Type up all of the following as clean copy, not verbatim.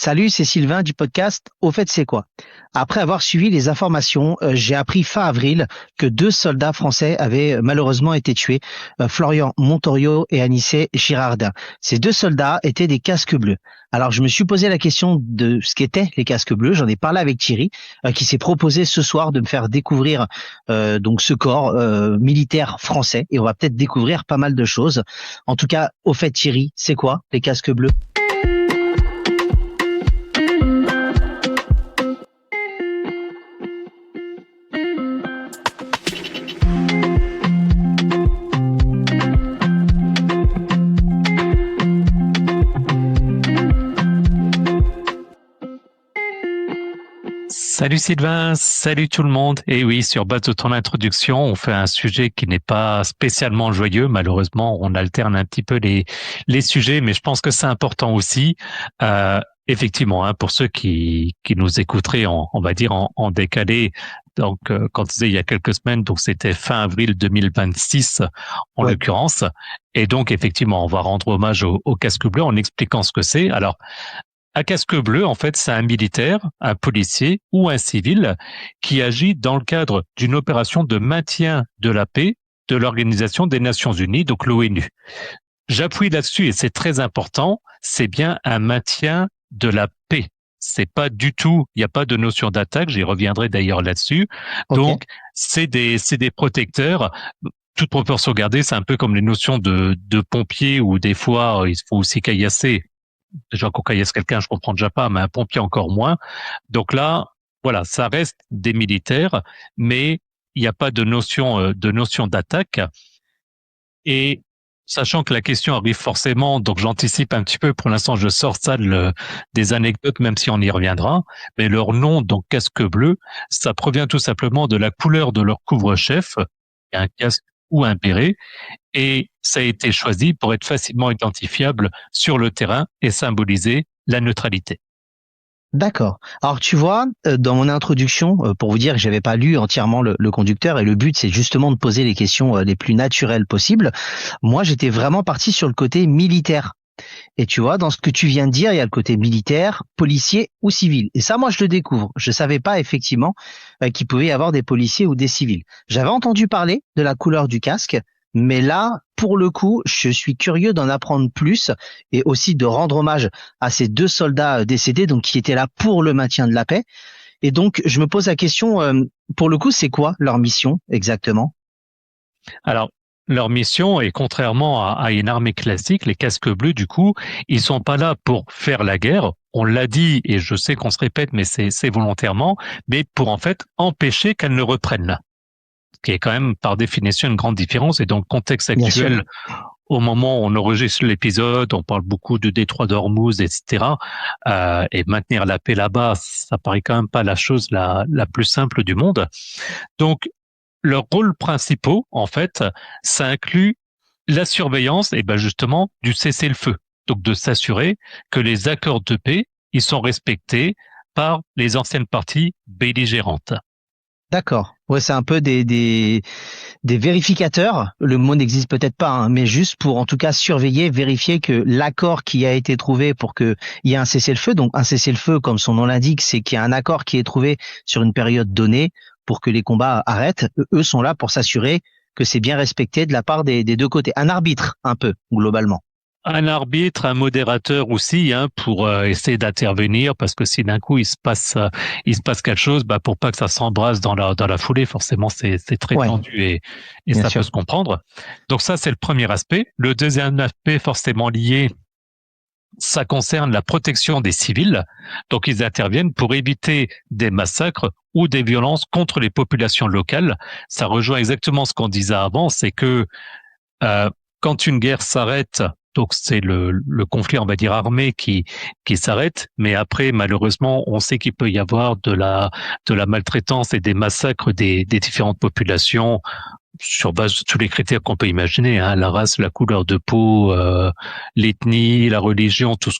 Salut, c'est Sylvain du podcast Au fait, c'est quoi? Après avoir suivi les informations, j'ai appris fin avril que deux soldats français avaient malheureusement été tués, Florian Montorio et Anissé Girardin. Ces deux soldats étaient des casques bleus. Alors je me suis posé la question de ce qu'étaient les casques bleus. J'en ai parlé avec Thierry, qui s'est proposé ce soir de me faire découvrir donc ce corps militaire français. Et on va peut-être découvrir pas mal de choses. En tout cas, au fait, Thierry, c'est quoi les casques bleus? Salut Sylvain, salut tout le monde. Et oui, sur base de ton introduction, on fait un sujet qui n'est pas spécialement joyeux. Malheureusement, on alterne un petit peu les sujets, mais je pense que c'est important aussi. Effectivement, hein, pour ceux qui nous écouteraient, on va dire en décalé. Donc, quand tu disais il y a quelques semaines, donc c'était fin avril 2026 en Ouais. l'occurrence. Et donc, effectivement, on va rendre hommage au casque bleu en expliquant ce que c'est. Alors, un casque bleu, en fait, c'est un militaire, un policier ou un civil qui agit dans le cadre d'une opération de maintien de la paix de l'Organisation des Nations Unies, donc l'ONU. J'appuie là-dessus et c'est très important, c'est bien un maintien de la paix. C'est pas du tout, il n'y a pas de notion d'attaque, j'y reviendrai d'ailleurs là-dessus. Ok. Donc, c'est des protecteurs. Toute proportion gardée, c'est un peu comme les notions de pompiers où des fois, il faut aussi caillasser. Déjà qu'on caillasse quelqu'un, je comprends déjà pas, mais un pompier encore moins. Donc là, voilà, ça reste des militaires, mais il n'y a pas de notion d'attaque. Et sachant que la question arrive forcément, donc j'anticipe un petit peu. Pour l'instant, je sors ça des anecdotes, même si on y reviendra. Mais leur nom, donc casque bleu, ça provient tout simplement de la couleur de leur couvre-chef, un casque ou un béret, et ça a été choisi pour être facilement identifiable sur le terrain et symboliser la neutralité. D'accord. Alors tu vois, dans mon introduction, pour vous dire que j'avais pas lu entièrement le conducteur et le but c'est justement de poser les questions les plus naturelles possibles. Moi, j'étais vraiment parti sur le côté militaire. Et tu vois, dans ce que tu viens de dire, il y a le côté militaire, policier ou civil. Et ça, moi, je le découvre. Je savais pas effectivement qu'il pouvait y avoir des policiers ou des civils. J'avais entendu parler de la couleur du casque, mais là, pour le coup, je suis curieux d'en apprendre plus et aussi de rendre hommage à ces deux soldats décédés, donc qui étaient là pour le maintien de la paix. Et donc, je me pose la question, pour le coup, c'est quoi leur mission exactement? Alors, leur mission est contrairement à une armée classique, les casques bleus, du coup, ils sont pas là pour faire la guerre. On l'a dit, et je sais qu'on se répète, mais c'est volontairement, mais pour en fait empêcher qu'elle ne reprenne. Ce qui est quand même par définition une grande différence. Et dans le contexte Bien sûr. actuel, au moment où on enregistre l'épisode, on parle beaucoup de détroit d'Ormuz, etc. Et maintenir la paix là-bas, ça paraît quand même pas la chose la plus simple du monde. Donc, leurs rôles principaux, en fait, ça inclut la surveillance, et ben justement, du cessez-le-feu. Donc, de s'assurer que les accords de paix, ils sont respectés par les anciennes parties belligérantes. D'accord. Ouais, c'est un peu des vérificateurs. Le mot n'existe peut-être pas, hein, mais juste pour en tout cas surveiller, vérifier que l'accord qui a été trouvé pour qu'il y ait un cessez-le-feu, donc un cessez-le-feu, comme son nom l'indique, c'est qu'il y a un accord qui est trouvé sur une période donnée pour que les combats arrêtent. Eux sont là pour s'assurer que c'est bien respecté de la part des deux côtés. Un arbitre, un peu, globalement. Un arbitre, un modérateur aussi, hein, pour essayer d'intervenir, parce que si d'un coup il se passe quelque chose, bah pour pas que ça s'embrase dans la foulée, forcément c'est très Ouais, tendu et bien ça peut sûr. se comprendre. Donc ça c'est le premier aspect. Le deuxième aspect forcément lié, ça concerne la protection des civils. Donc ils interviennent pour éviter des massacres ou des violences contre les populations locales. Ça rejoint exactement ce qu'on disait avant, c'est que euh, quand une guerre s'arrête, donc c'est le conflit, on va dire armé, qui s'arrête, mais après, malheureusement, on sait qu'il peut y avoir de la maltraitance et des massacres des différentes populations sur base de tous les critères qu'on peut imaginer, hein, la race, la couleur de peau, l'ethnie, la religion, tout ce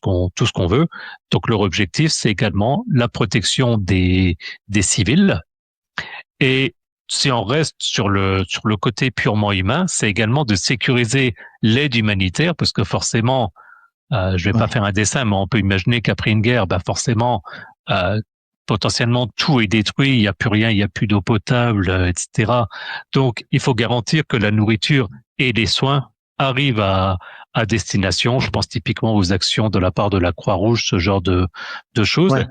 qu'on veut. Donc leur objectif, c'est également la protection des civils. Et si on reste sur le côté purement humain, c'est également de sécuriser l'aide humanitaire, parce que forcément, Je vais pas faire un dessin, mais on peut imaginer qu'après une guerre, forcément, potentiellement tout est détruit, il n'y a plus rien, il n'y a plus d'eau potable, etc. Donc, il faut garantir que la nourriture et les soins arrivent à destination. Je pense typiquement aux actions de la part de la Croix-Rouge, ce genre de choses. Ouais.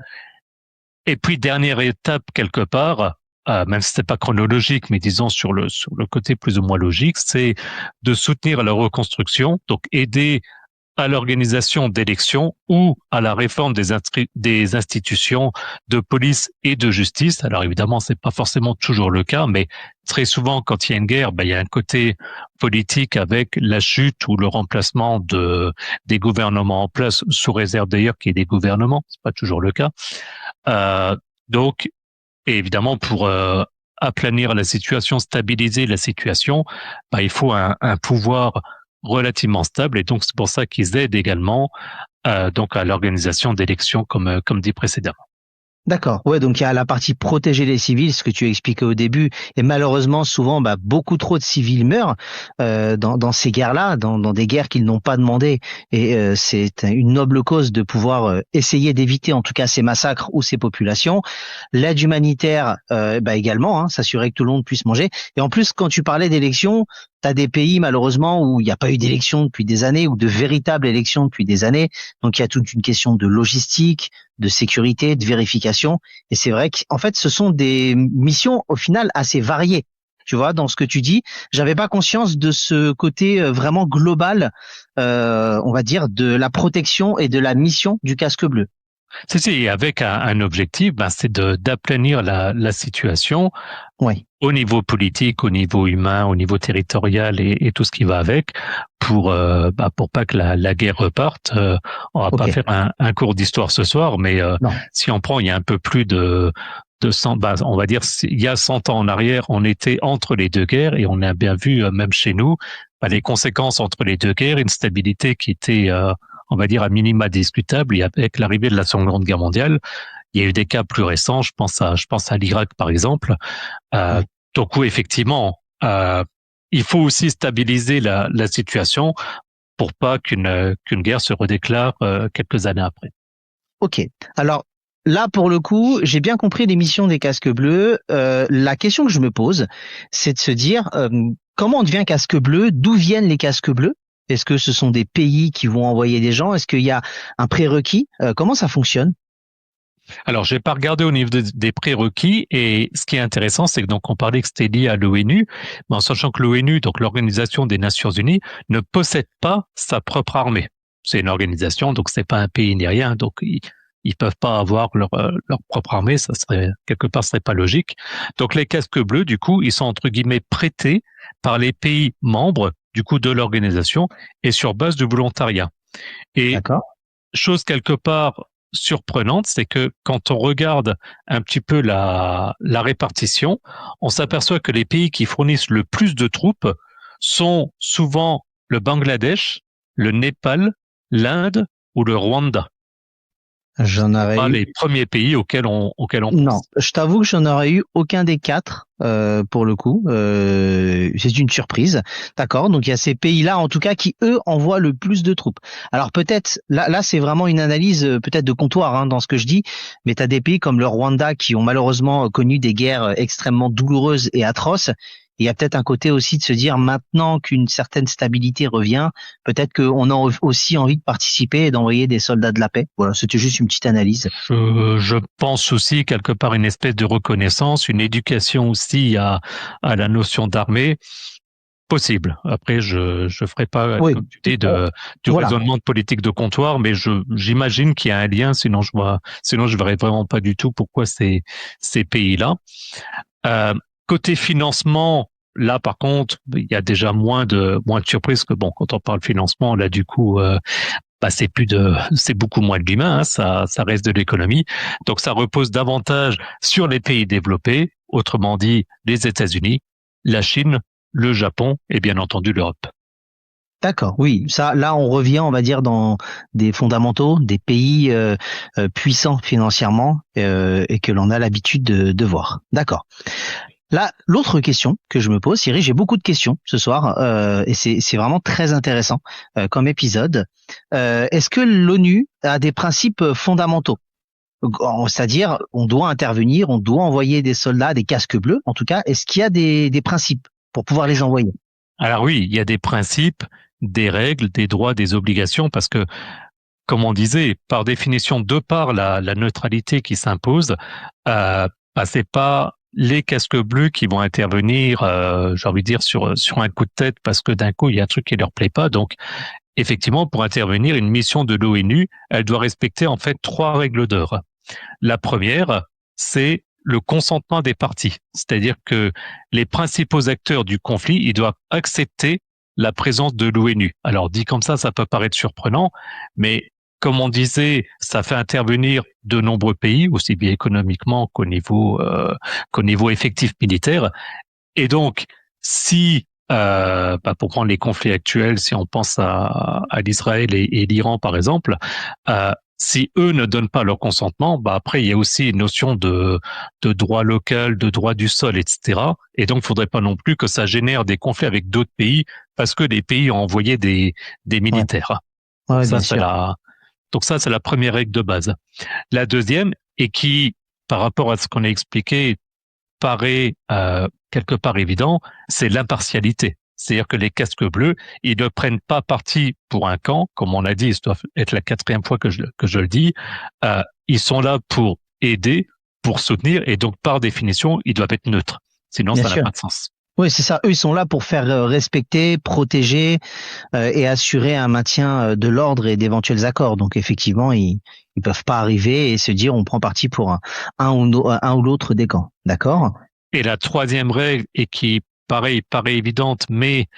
Et puis, dernière étape, quelque part, même si c'est pas chronologique, mais disons sur le côté plus ou moins logique, c'est de soutenir la reconstruction, donc aider à l'organisation d'élections ou à la réforme des institutions de police et de justice. Alors évidemment, c'est pas forcément toujours le cas, mais très souvent, quand il y a une guerre, il y a un côté politique avec la chute ou le remplacement des gouvernements en place, sous réserve d'ailleurs qu'il y ait des gouvernements. C'est pas toujours le cas. Donc, et évidemment, pour aplanir la situation, stabiliser la situation, il faut un pouvoir relativement stable, et donc c'est pour ça qu'ils aident également donc à l'organisation d'élections comme dit précédemment. D'accord. Ouais, donc il y a la partie protéger les civils, ce que tu expliquais au début, et malheureusement souvent beaucoup trop de civils meurent dans ces guerres-là, dans des guerres qu'ils n'ont pas demandé, et c'est une noble cause de pouvoir essayer d'éviter en tout cas ces massacres ou ces populations. L'aide humanitaire également, s'assurer que tout le monde puisse manger. Et en plus, quand tu parlais d'élections, tu as des pays malheureusement où il n'y a pas eu d'élections depuis des années, ou de véritables élections depuis des années. Donc il y a toute une question de logistique, de sécurité, de vérification. Et c'est vrai qu'en fait, ce sont des missions au final assez variées. Tu vois, dans ce que tu dis, j'avais pas conscience de ce côté vraiment global, on va dire, de la protection et de la mission du casque bleu. Si, avec un objectif, c'est d'aplanir la situation. Oui. Au niveau politique, au niveau humain, au niveau territorial et tout ce qui va avec, pour pas que la guerre reparte. On va pas faire un cours d'histoire ce soir, mais si on prend, il y a un peu plus de 100, on va dire, il y a 100 ans en arrière, on était entre les deux guerres, et on a bien vu, même chez nous, les conséquences entre les deux guerres, une stabilité qui était, on va dire, à minima discutable. Et avec l'arrivée de la Seconde Grande Guerre mondiale, il y a eu des cas plus récents. Je pense à l'Irak, par exemple. Donc oui, effectivement, il faut aussi stabiliser la situation pour pas qu'une guerre se redéclare quelques années après. Ok. Alors là, pour le coup, j'ai bien compris les missions des casques bleus. La question que je me pose, c'est de se dire comment on devient casque bleu, d'où viennent les casques bleus? Est-ce que ce sont des pays qui vont envoyer des gens? Est-ce qu'il y a un prérequis? Comment ça fonctionne? Alors, j'ai pas regardé au niveau des prérequis, et ce qui est intéressant, c'est que donc on parlait que c'était lié à l'ONU, mais en sachant que l'ONU, donc l'Organisation des Nations Unies, ne possède pas sa propre armée. C'est une organisation, donc c'est pas un pays ni rien, donc ils peuvent pas avoir leur propre armée, ça serait quelque part, ce serait pas logique. Donc les casques bleus, du coup, ils sont entre guillemets prêtés par les pays membres du coup de l'organisation, et sur base de volontariat. Et chose quelque part surprenante, c'est que quand on regarde un petit peu la répartition, on s'aperçoit que les pays qui fournissent le plus de troupes sont souvent le Bangladesh, le Népal, l'Inde ou le Rwanda. J'en aurais pas eu... les premiers pays auxquels on pense. Non, je t'avoue que j'en aurais eu aucun des quatre pour le coup. C'est une surprise. D'accord. Donc il y a ces pays-là, en tout cas, qui eux envoient le plus de troupes. Alors peut-être là, c'est vraiment une analyse peut-être de comptoir dans ce que je dis. Mais tu as des pays comme le Rwanda qui ont malheureusement connu des guerres extrêmement douloureuses et atroces. Il y a peut-être un côté aussi de se dire maintenant qu'une certaine stabilité revient, peut-être qu'on a aussi envie de participer et d'envoyer des soldats de la paix. Voilà, c'était juste une petite analyse. Je pense aussi quelque part une espèce de reconnaissance, une éducation aussi à la notion d'armée. Possible. Après, je ferai pas, comme tu dis, du raisonnement de politique de comptoir, mais j'imagine qu'il y a un lien, sinon je verrais vraiment pas du tout pourquoi ces pays-là. Côté financement, là, par contre, il y a déjà moins de surprises que quand on parle financement, là, du coup, c'est beaucoup moins de l'humain, ça reste de l'économie. Donc, ça repose davantage sur les pays développés, autrement dit, les États-Unis, la Chine, le Japon et bien entendu l'Europe. D'accord, oui. Ça, là, on revient, on va dire, dans des fondamentaux, des pays puissants financièrement et que l'on a l'habitude de voir. D'accord. Là, l'autre question que je me pose, Cyril, j'ai beaucoup de questions ce soir, et c'est vraiment très intéressant comme épisode. Est-ce que l'ONU a des principes fondamentaux? C'est-à-dire, on doit intervenir, on doit envoyer des soldats, des casques bleus, en tout cas. Est-ce qu'il y a des principes pour pouvoir les envoyer? Alors oui, il y a des principes, des règles, des droits, des obligations, parce que, comme on disait, par définition, de par la neutralité qui s'impose, c'est pas les casques bleus qui vont intervenir, j'ai envie de dire, sur un coup de tête, parce que d'un coup, il y a un truc qui leur plaît pas. Donc, effectivement, pour intervenir, une mission de l'ONU, elle doit respecter en fait 3 règles d'or. La première, c'est le consentement des parties. C'est-à-dire que les principaux acteurs du conflit, ils doivent accepter la présence de l'ONU. Alors, dit comme ça peut paraître surprenant, mais comme on disait, ça fait intervenir de nombreux pays, aussi bien économiquement qu'au niveau effectif militaire. Et donc, si pour prendre les conflits actuels, si on pense à l'Israël et l'Iran par exemple, si eux ne donnent pas leur consentement, après il y a aussi une notion de droit local, de droit du sol, etc. Et donc, il faudrait pas non plus que ça génère des conflits avec d'autres pays parce que les pays ont envoyé des Ouais, militaires. ouais, Ça, bien c'est sûr. la première règle de base. La deuxième, et qui, par rapport à ce qu'on a expliqué, paraît quelque part évident, c'est l'impartialité. C'est-à-dire que les casques bleus, ils ne prennent pas parti pour un camp, comme on a dit, ça doit être la 4e fois que je le dis. Ils sont là pour aider, pour soutenir, et donc par définition, ils doivent être neutres. Sinon, Bien ça n'a sûr. pas de sens. Oui, c'est ça. Eux, ils sont là pour faire respecter, protéger et assurer un maintien de l'ordre et d'éventuels accords. Donc, effectivement, ils peuvent pas arriver et se dire on prend parti pour un ou l'autre des camps. D'accord? Et la troisième règle, et qui pareil paraît évidente, mais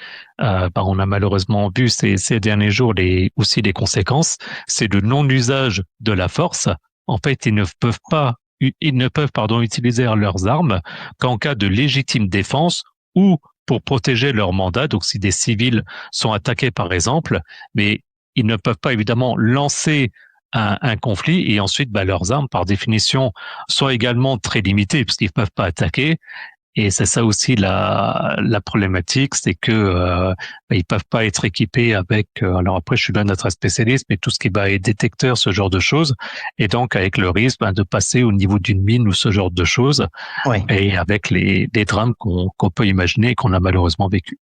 on a malheureusement vu ces derniers jours aussi les conséquences, c'est le non-usage de la force. En fait, ils ne peuvent utiliser leurs armes qu'en cas de légitime défense ou pour protéger leur mandat. Donc, si des civils sont attaqués, par exemple, mais ils ne peuvent pas évidemment lancer un conflit et ensuite leurs armes, par définition, sont également très limitées puisqu'ils ne peuvent pas attaquer. Et c'est ça aussi la problématique, c'est que ils peuvent pas être équipés avec. Alors après, je suis loin d'être un spécialiste, mais tout ce qui va être détecteur, ce genre de choses, et donc avec le risque de passer au niveau d'une mine ou ce genre de choses, Oui. et avec les drames qu'on peut imaginer et qu'on a malheureusement vécu.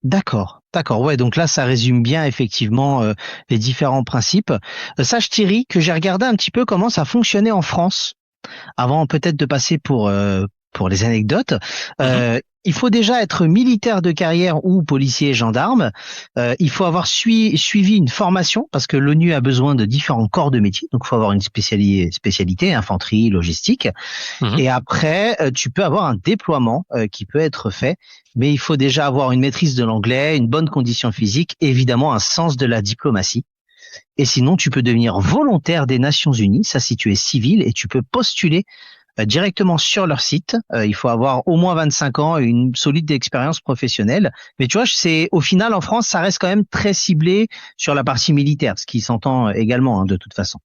D'accord, d'accord. Ouais, donc là, ça résume bien effectivement les différents principes. Sache Thierry que j'ai regardé un petit peu comment ça fonctionnait en France avant peut-être de passer pour les anecdotes. Mhm. Il faut déjà être militaire de carrière ou policier gendarme. Il faut avoir suivi une formation parce que l'ONU a besoin de différents corps de métier. Donc, il faut avoir une spécialité, infanterie, logistique. Mhm. Et après, tu peux avoir un déploiement qui peut être fait, mais il faut déjà avoir une maîtrise de l'anglais, une bonne condition physique, évidemment un sens de la diplomatie. Et sinon, tu peux devenir volontaire des Nations Unies, ça si tu es civil, et tu peux postuler directement sur leur site. Il faut avoir au moins 25 ans et une solide expérience professionnelle. Mais tu vois, c'est au final en France, ça reste quand même très ciblé sur la partie militaire, ce qui s'entend également de toute façon.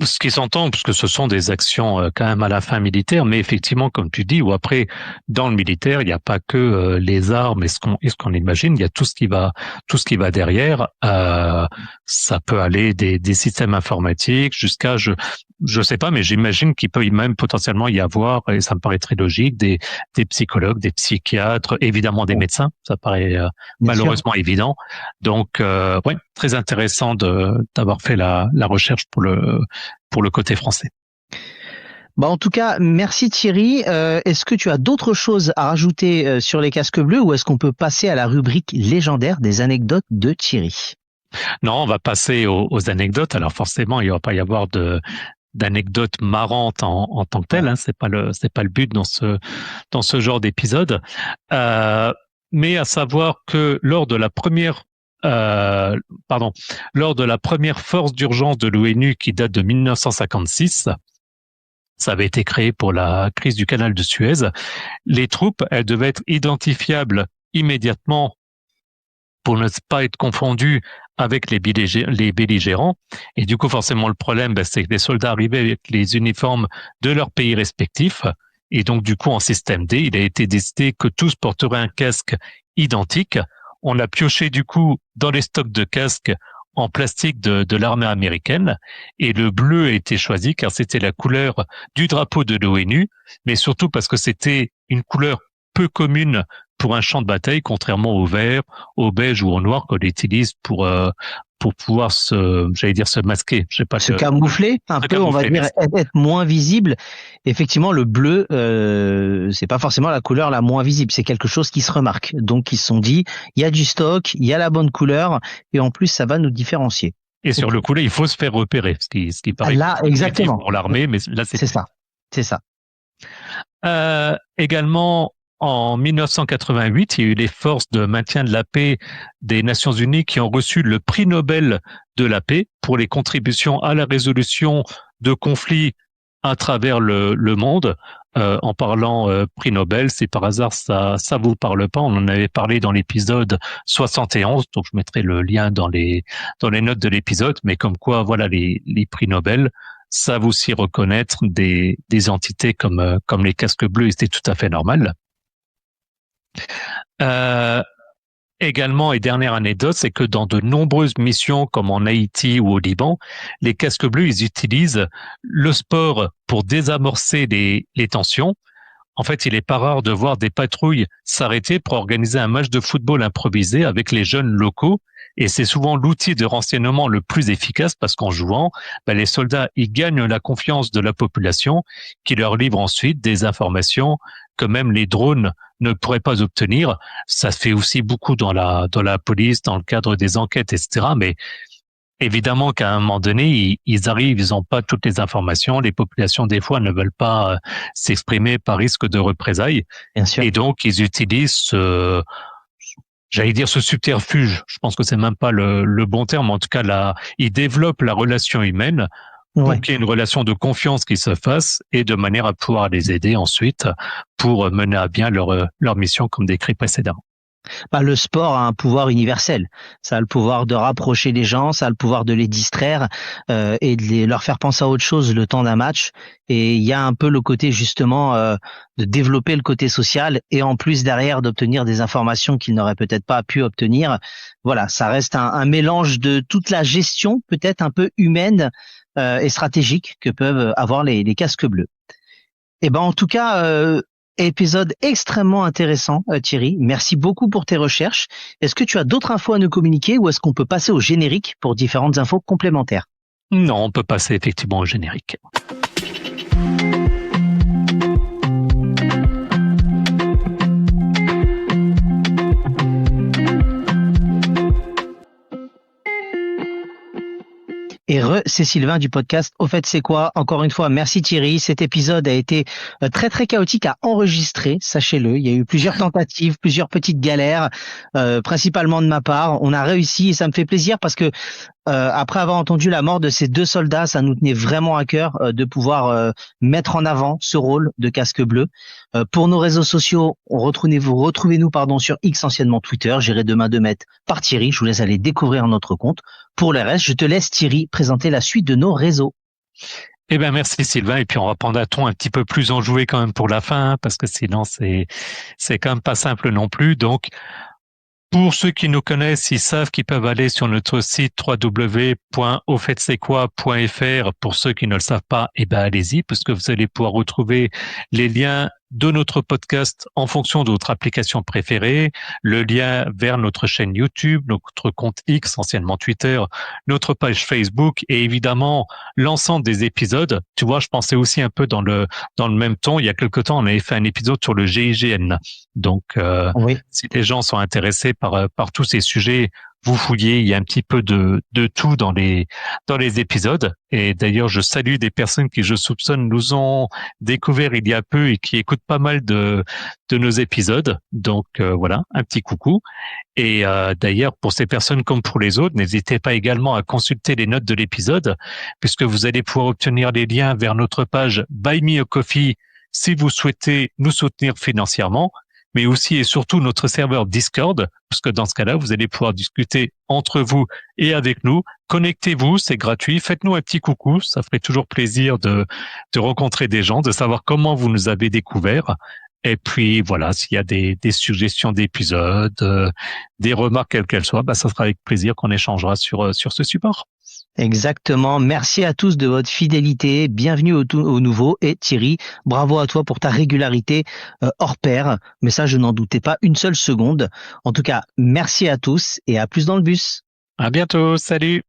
Ce qui s'entend, puisque ce sont des actions quand même à la fin militaire, mais effectivement, comme tu dis, ou après, dans le militaire, il n'y a pas que les armes et ce qu'on imagine, il y a tout ce qui va derrière. Ça peut aller des systèmes informatiques jusqu'à, je sais pas, mais j'imagine qu'il peut même potentiellement y avoir, et ça me paraît très logique, des psychologues, des psychiatres, évidemment des Bon, médecins, ça paraît bien sûr. malheureusement évident. Donc, ouais, très intéressant d'avoir fait la recherche pour le côté français. Bah en tout cas, merci Thierry. Est-ce que tu as d'autres choses à rajouter sur les casques bleus ou est-ce qu'on peut passer à la rubrique légendaire des anecdotes de Thierry? Non, on va passer aux anecdotes. Alors forcément, il ne va pas y avoir d'anecdotes marrantes en tant que telles. Ouais. Hein. C'est pas le but dans ce genre d'épisode. Euh, mais à savoir que euh, lors de la première force d'urgence de l'ONU qui date de 1956, ça avait été créé pour la crise du canal de Suez. Les troupes, elles devaient être identifiables immédiatement pour ne pas être confondues avec les belligérants. Et du coup, forcément, le problème, c'est que les soldats arrivaient avec les uniformes de leur pays respectifs. Et donc, du coup, en système D, il a été décidé que tous porteraient un casque identique. On a pioché, du coup, dans les stocks de casques en plastique de l'armée américaine. Et le bleu a été choisi car c'était la couleur du drapeau de l'ONU, mais surtout parce que c'était une couleur peu commune pour un champ de bataille, contrairement au vert, au beige ou au noir qu'on utilise pour pouvoir se masquer. Je sais pas Se camoufler un peu, on va dire, être moins visible. Effectivement, le bleu, c'est pas forcément la couleur la moins visible, c'est quelque chose qui se remarque. Donc, ils se sont dit, il y a du stock, il y a la bonne couleur, et en plus, ça va nous différencier. Et sur le coup là, il faut se faire repérer, ce qui paraît là, exactement pour l'armée, mais là c'est ça. C'est ça. Également, en 1988, il y a eu les forces de maintien de la paix des Nations Unies qui ont reçu le prix Nobel de la paix pour les contributions à la résolution de conflits à travers le monde. En parlant prix Nobel, si par hasard ça vous parle pas, on en avait parlé dans l'épisode 71, donc je mettrai le lien dans les notes de l'épisode, mais comme quoi, voilà, les prix Nobel savent aussi reconnaître des entités comme les casques bleus, et c'était tout à fait normal. Également, et dernière anecdote, c'est que dans de nombreuses missions comme en Haïti ou au Liban, les casques bleus, ils utilisent le sport pour désamorcer les tensions. En fait, il n'est pas rare de voir des patrouilles s'arrêter pour organiser un match de football improvisé avec les jeunes locaux. Et c'est souvent l'outil de renseignement le plus efficace parce qu'en jouant, les soldats ils gagnent la confiance de la population qui leur livre ensuite des informations que même les drones ne pourraient pas obtenir. Ça se fait aussi beaucoup dans la police, dans le cadre des enquêtes, etc. Mais évidemment qu'à un moment donné, ils arrivent, ils n'ont pas toutes les informations. Les populations, des fois, ne veulent pas s'exprimer par risque de représailles. Bien sûr. Et donc, ils utilisent ce subterfuge. Je pense que c'est même pas le bon terme. En tout cas, ils développent la relation humaine pour qu'il y ait une relation de confiance qui se fasse et de manière à pouvoir les aider ensuite pour mener à bien leur mission comme décrit précédemment. Le sport a un pouvoir universel. Ça a le pouvoir de rapprocher les gens, ça a le pouvoir de les distraire et de leur faire penser à autre chose le temps d'un match. Et il y a un peu le côté justement de développer le côté social et en plus derrière d'obtenir des informations qu'ils n'auraient peut-être pas pu obtenir. Voilà, ça reste un mélange de toute la gestion peut-être un peu humaine et stratégique que peuvent avoir les casques bleus. Et en tout cas, épisode extrêmement intéressant, Thierry. Merci beaucoup pour tes recherches. Est-ce que tu as d'autres infos à nous communiquer ou est-ce qu'on peut passer au générique pour différentes infos complémentaires? Non, on peut passer effectivement au générique. Et c'est Sylvain du podcast Au fait c'est quoi. Encore une fois, merci Thierry. Cet épisode a été très très chaotique à enregistrer, sachez-le. Il y a eu plusieurs tentatives, plusieurs petites galères, principalement de ma part. On a réussi et ça me fait plaisir parce que après avoir entendu la mort de ces deux soldats, ça nous tenait vraiment à cœur de pouvoir mettre en avant ce rôle de casque bleu. Pour nos réseaux sociaux, retrouvez-nous sur X, anciennement Twitter. J'irai demain de mettre par Thierry. Je vous laisse aller découvrir notre compte. Pour le reste, je te laisse Thierry présenter la suite de nos réseaux. Eh ben merci Sylvain, et puis on va prendre un ton un petit peu plus enjoué quand même pour la fin, hein, parce que sinon c'est quand même pas simple non plus. Donc pour ceux qui nous connaissent, ils savent qu'ils peuvent aller sur notre site www.auffaitc'estquoi.fr. Pour ceux qui ne le savent pas, allez-y, parce que vous allez pouvoir retrouver les liens de notre podcast en fonction de votre application préférée, le lien vers notre chaîne YouTube, notre compte X, anciennement Twitter, notre page Facebook et évidemment l'ensemble des épisodes. Tu vois, je pensais aussi un peu dans le même ton. Il y a quelque temps, on avait fait un épisode sur le GIGN. Donc, si les gens sont intéressés par tous ces sujets, vous fouillez, il y a un petit peu de tout dans les épisodes. Et d'ailleurs, je salue des personnes qui, je soupçonne, nous ont découvert il y a peu et qui écoutent pas mal de nos épisodes. Donc voilà, un petit coucou. Et d'ailleurs, pour ces personnes comme pour les autres, n'hésitez pas également à consulter les notes de l'épisode, puisque vous allez pouvoir obtenir les liens vers notre page Buy Me a Coffee si vous souhaitez nous soutenir financièrement. mais aussi et surtout notre serveur Discord, parce que dans ce cas-là, vous allez pouvoir discuter entre vous et avec nous. Connectez-vous, c'est gratuit. Faites-nous un petit coucou, ça ferait toujours plaisir de rencontrer des gens, de savoir comment vous nous avez découvert. Et puis voilà, s'il y a des suggestions d'épisodes, des remarques quelles qu'elles soient, ça sera avec plaisir qu'on échangera sur ce support. Exactement. Merci à tous de votre fidélité. Bienvenue au nouveau. Et Thierry, bravo à toi pour ta régularité hors pair. Mais ça, je n'en doutais pas une seule seconde. En tout cas, merci à tous et à plus dans le bus. À bientôt, salut!